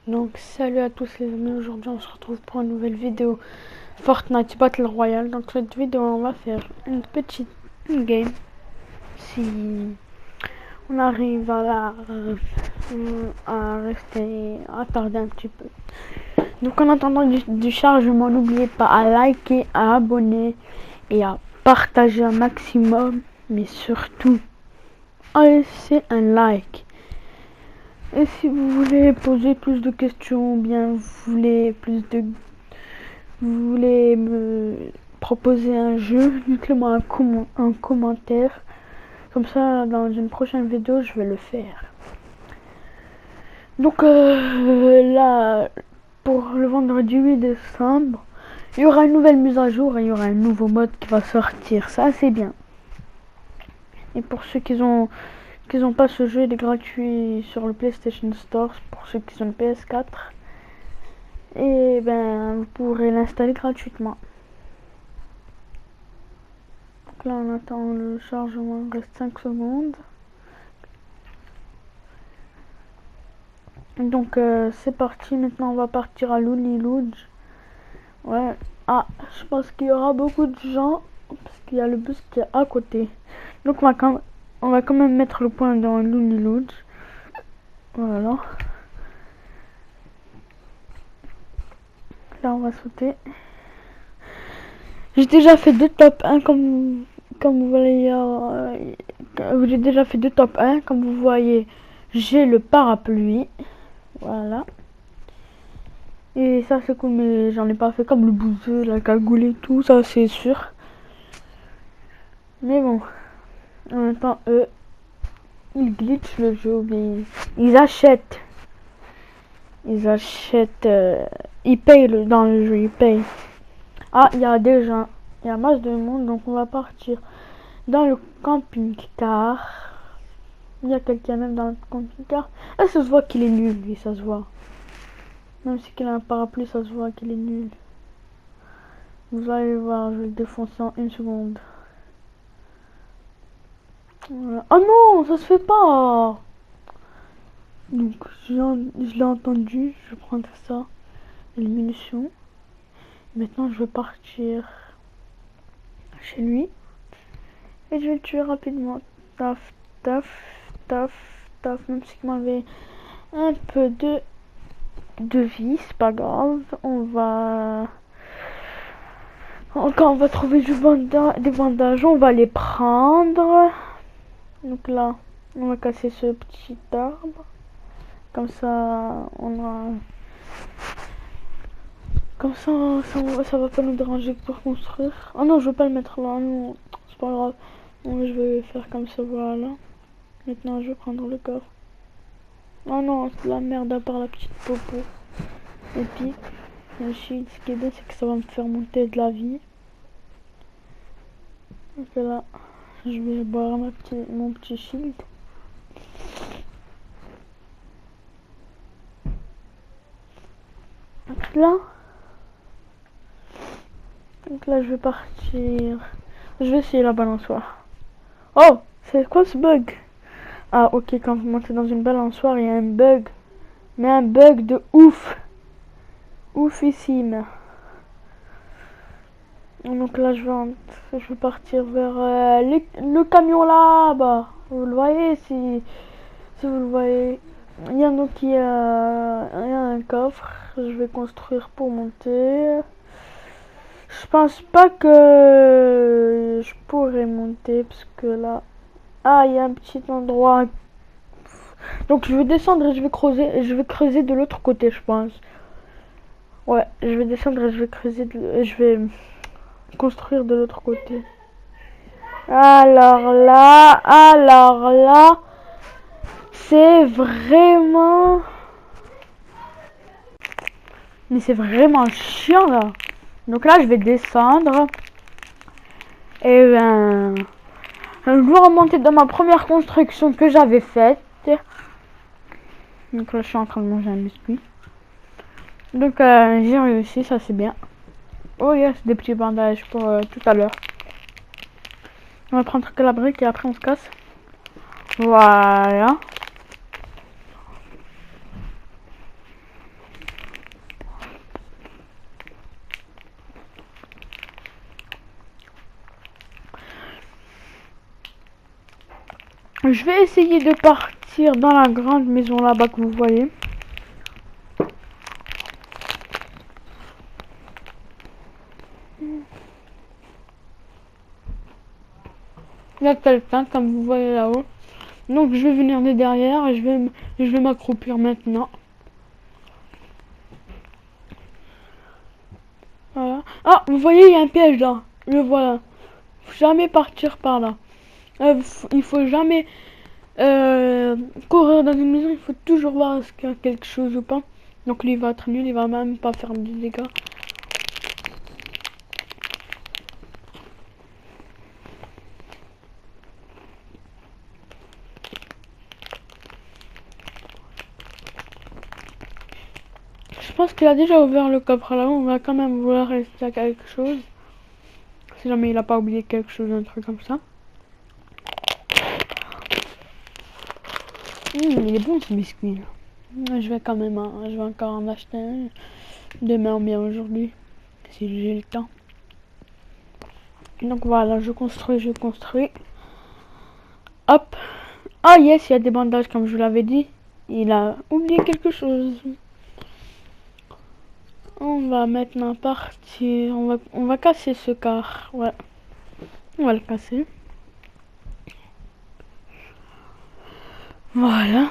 Donc salut à tous les amis, aujourd'hui on se retrouve pour une nouvelle vidéo Fortnite Battle Royale. Donc cette vidéo on va faire une game. Si on arrive à rester à tarder un petit peu. Donc en attendant du chargement, n'oubliez pas à liker, à abonner et à partager un maximum. Mais surtout, à laisser un like. Et si vous voulez poser plus de questions, ou bien vous voulez me proposer un jeu, dites-le-moi un commentaire. Comme ça, dans une prochaine vidéo, je vais le faire. Donc là, pour le vendredi 8 décembre, il y aura une nouvelle mise à jour et il y aura un nouveau mode qui va sortir. Ça, c'est bien. Et pour ceux qui ont pas ce jeu, il est gratuit sur le PlayStation Store pour ceux qui ont le PS4. Et ben, vous pourrez l'installer gratuitement. Donc là, on attend le chargement, il reste 5 secondes. Donc c'est parti, maintenant on va partir à Looney Lodge. Ouais, ah, je pense qu'il y aura beaucoup de gens parce qu'il y a le bus qui est à côté. Donc on va quand même mettre le point dans Looney Lodge. Voilà. Là on va sauter. J'ai déjà fait 2 top 1 comme vous voyez. J'ai déjà fait 2 top 1 comme vous voyez. J'ai le parapluie. Voilà. Et ça c'est cool, mais j'en ai pas fait comme le bouseux, la cagoule et tout, ça c'est sûr. Mais bon, en même temps, eux, ils glitchent le jeu, mais ils achètent. Ils payent dans le jeu, ils payent. Ah, il y a des gens, il y a masse de monde, donc on va partir dans le camping-car. Il y a quelqu'un même dans le camping-car. Et ça se voit qu'il est nul, lui, ça se voit. Même si il a un parapluie, ça se voit qu'il est nul. Vous allez voir, je vais le défoncer en 1 seconde. Voilà. Oh non, ça se fait pas. Donc je l'ai entendu, je vais prendre ça, les munitions. Maintenant je vais partir chez lui et je vais le tuer rapidement. Taf, taf, taf, taf. Même s'il m'avait un peu de vie, c'est pas grave. Quand on va trouver des bandages, on va les prendre. Donc là, on va casser ce petit arbre. Comme ça, Comme ça va pas nous déranger pour construire. Ah non, je veux pas le mettre là, non, c'est pas grave. Non, je vais faire comme ça, voilà. Maintenant, je vais prendre le coffre. Oh non, c'est la merde à part la petite popo. Et puis, ce qui est bien, c'est que ça va me faire monter de la vie. Donc là, je vais boire mon petit shield. Donc là, je vais partir. Je vais essayer la balançoire. Oh, c'est quoi ce bug? Ah ok, quand vous montez dans une balançoire, il y a un bug. Mais un bug de ouf. Oufissime. Donc là, je vais partir vers le camion là-bas. Vous le voyez, si vous le voyez. Il y a donc il y a un coffre. Je vais construire pour monter. Je pense pas que je pourrais monter parce que là... Ah, il y a un petit endroit. Donc je vais descendre et je vais creuser de l'autre côté, je pense. Ouais, je vais descendre et je vais je vais construire de l'autre côté. Alors là, c'est vraiment... Mais c'est vraiment chiant là. Donc là, je vais descendre. Et ben... Je vais remonter dans ma première construction que j'avais faite. Donc là, je suis en train de manger un biscuit. Donc j'ai réussi, ça c'est bien. Oh yes, des petits bandages pour tout à l'heure. On va prendre que la brique et après on se casse. Voilà. Je vais essayer de partir dans la grande maison là-bas que vous voyez. Il y a quelqu'un, comme vous voyez là-haut. Donc je vais venir de derrière et je vais m'accroupir maintenant. Voilà. Ah, vous voyez, il y a un piège là. Le voilà. Faut jamais partir par là. Il faut jamais courir dans une maison. Il faut toujours voir est-ce qu'il y a quelque chose ou pas. Donc lui il va être nul, il va même pas faire des dégâts. Je pense qu'il a déjà ouvert le coffre là-haut. On va quand même vouloir rester à quelque chose. Si jamais il a pas oublié quelque chose, un truc comme ça. Il est bon ce biscuit. Je vais quand même, je vais encore en acheter un. Demain ou bien aujourd'hui. Si j'ai le temps. Donc voilà, je construis. Hop. Ah yes, il y a des bandages comme je vous l'avais dit. Il a oublié quelque chose. On va maintenant partir. On va casser ce car. Ouais. On va le casser. Voilà.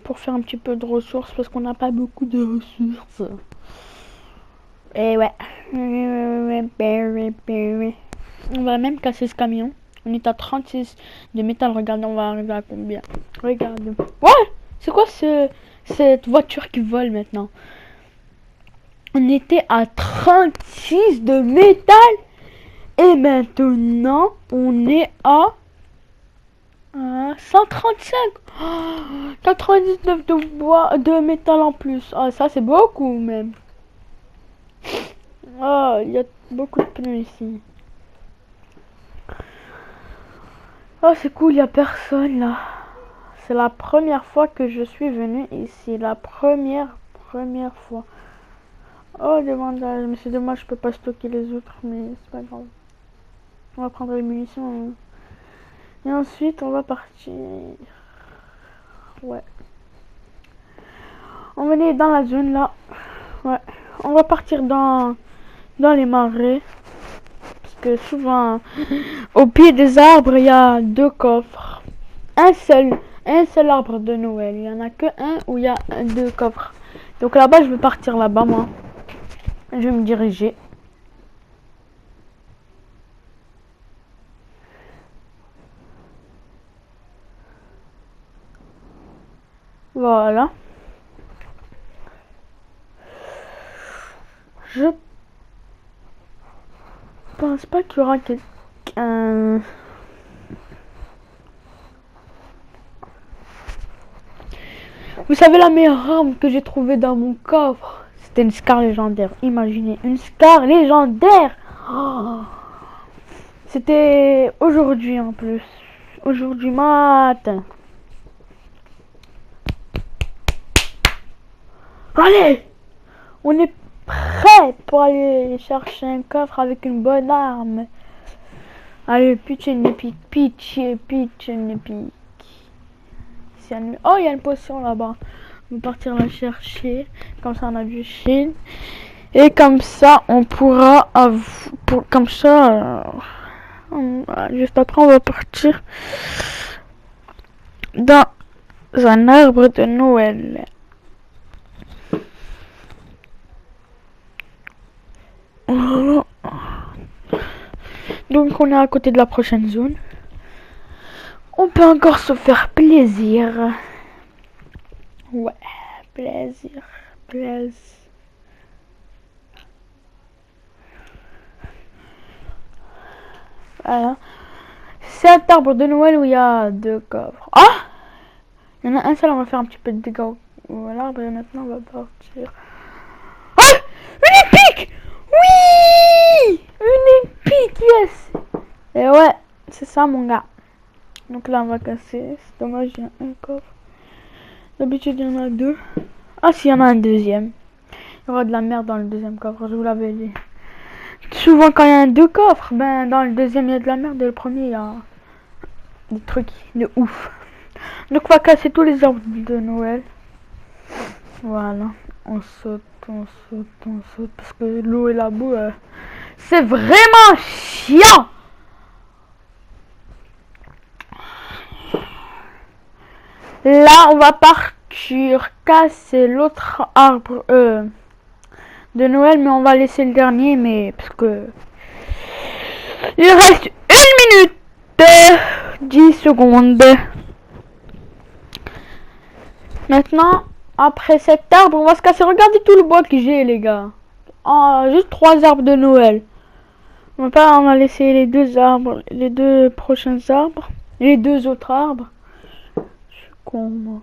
Pour faire un petit peu de ressources parce qu'on n'a pas beaucoup de ressources. Et ouais. On va même casser ce camion. On est à 36 de métal. Regardez, on va arriver à combien? Regardez. Ouais! C'est quoi cette voiture qui vole maintenant? On était à 36 de métal. Et maintenant, on est à 135. Oh, 99 de bois, de métal en plus. Ah, ça c'est beaucoup même. Ah, il y a beaucoup de pneus ici. Oh, c'est cool, il n'y a personne là. C'est la première fois que je suis venue ici. La première fois. Oh, des bandages. Mais c'est dommage, je peux pas stocker les autres. Mais c'est pas grave. On va prendre les munitions. Et ensuite, on va partir. Ouais. On va aller dans la zone là. Ouais. On va partir dans les marais. Parce que souvent, au pied des arbres, il y a 2 coffres. Un seul arbre de Noël. Il y en a que un où il y a 2 coffres. Donc là-bas, je vais partir là-bas, moi. Je vais me diriger. Voilà. Je pense pas qu'il y aura quelqu'un. Vous savez la meilleure arme que j'ai trouvée dans mon coffre? C'était une Scar légendaire. Imaginez, une Scar légendaire. Oh. C'était aujourd'hui en plus. Aujourd'hui matin. Allez, on est prêt pour aller chercher un coffre avec une bonne arme. Allez, pitié ne pique, pitié ne pique. Oh, il y a une potion là-bas. On va partir la chercher. Comme ça, on a du shield. Et comme ça, on pourra... comme ça... juste après, on va partir dans un arbre de Noël. Donc, on est à côté de la prochaine zone. On peut encore se faire plaisir. Ouais, plaisir. Voilà. C'est un arbre de Noël où il y a 2 coffres. Ah! Il y en a un seul, on va faire un petit peu de dégâts au l'arbre et maintenant on va partir. Ah! Une épique! Oui! Une épique, yes! Et ouais, c'est ça mon gars. Donc là on va casser. C'est dommage, il y a un coffre. D'habitude il y en a 2. Ah si, il y en a un deuxième. Il y aura de la merde dans le deuxième coffre, je vous l'avais dit. Souvent quand il y a 2 coffres, ben dans le deuxième il y a de la merde et le premier il y a des trucs de ouf. Donc on va casser tous les arbres de Noël. Voilà, on saute, on saute, on saute parce que l'eau et la boue, c'est vraiment chiant. Là, on va partir casser l'autre arbre de Noël, mais on va laisser le dernier, mais parce que il reste 1 minute 10 secondes. Maintenant, après cet arbre, on va se casser. Regardez tout le bois que j'ai, les gars. Juste 3 arbres de Noël. On va laisser les 2 arbres, les 2 prochains arbres, les 2 autres arbres. Je suis con, moi.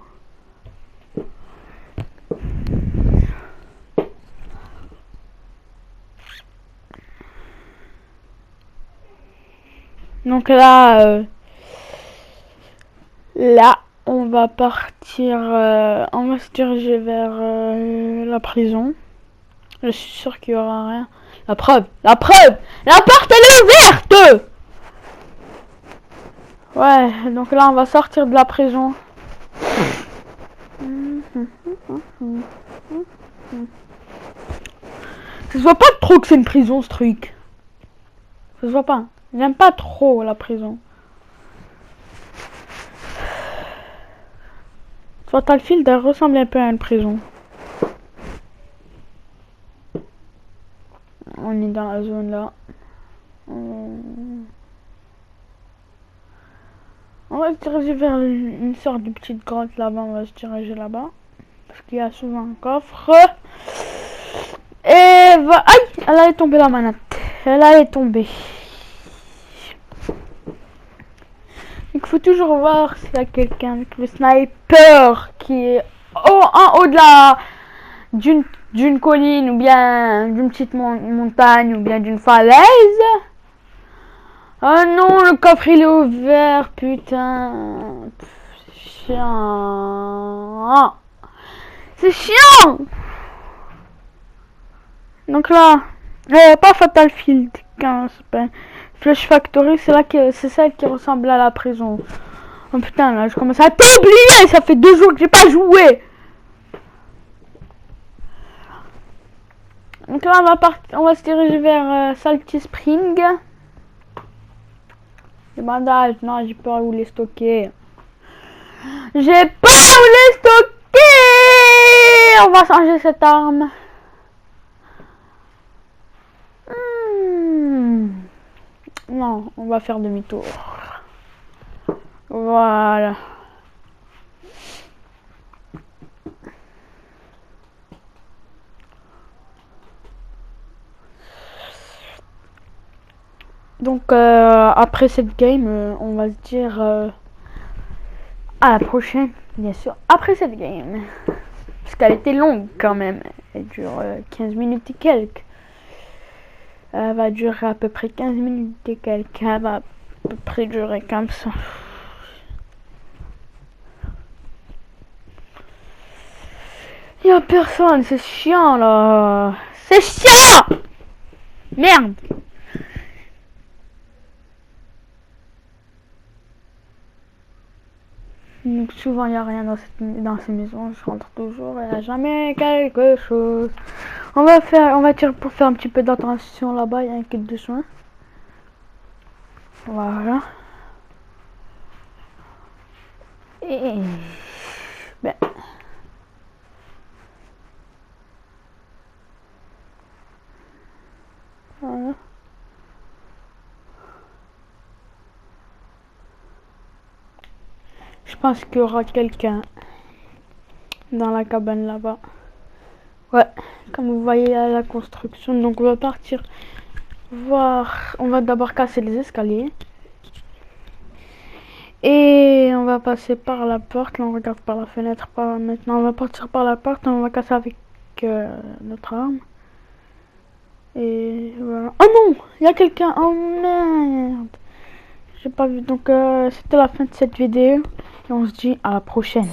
Donc là, on va partir, on va se diriger vers la prison. Je suis sûr qu'il y aura rien. La preuve, la porte elle est ouverte. Ouais, donc là on va sortir de la prison. Ça se voit pas trop que c'est une prison ce truc. Ça se voit pas. J'aime pas trop la prison. Battlefield elle ressemble un peu à une prison. On est dans la zone là. On va se diriger vers une sorte de petite grotte là-bas. On va se diriger là-bas. Parce qu'il y a souvent un coffre. Et va... Aïe! Elle allait tomber la manette. Elle allait tomber. Il faut toujours voir s'il y a quelqu'un avec le sniper qui est en haut de la d'une colline ou bien d'une petite montagne ou bien d'une falaise. Oh non, le coffre il est ouvert, putain. C'est chiant. C'est chiant. Donc là, pas Battlefield 15, Flash Factory, c'est celle qui ressemble à la prison. Oh putain, là je commence à t'oublier, ça fait 2 jours que j'ai pas joué. Donc là on va se diriger vers Salty Spring. Les bandages, non j'ai pas où les stocker. J'ai pas où les stocker. On va changer cette arme. Non, on va faire demi-tour. Voilà. Donc après cette game, on va se dire à la prochaine, bien sûr. Après cette game, parce qu'elle était longue quand même. Elle dure 15 minutes et quelques. Elle va durer à peu près 15 minutes et quelques. Elle va à peu près durer comme ça. Il n'y a personne, c'est chiant là. C'est chiant. Merde. Donc souvent il n'y a rien dans ces maisons. Je rentre toujours et il n'y a jamais quelque chose. On va tirer pour faire un petit peu d'attention là-bas. Il y a un kit de soins. Voilà. Et ben. Voilà. Je pense qu'il y aura quelqu'un dans la cabane là-bas. Ouais, comme vous voyez à la construction. Donc on va partir voir. On va d'abord casser les escaliers. Et on va passer par la porte. Là on regarde par la fenêtre. Maintenant on va partir par la porte. On va casser avec notre arme. Et voilà. Oh non, il y a quelqu'un. Oh merde. J'ai pas vu. Donc c'était la fin de cette vidéo. Et on se dit à la prochaine.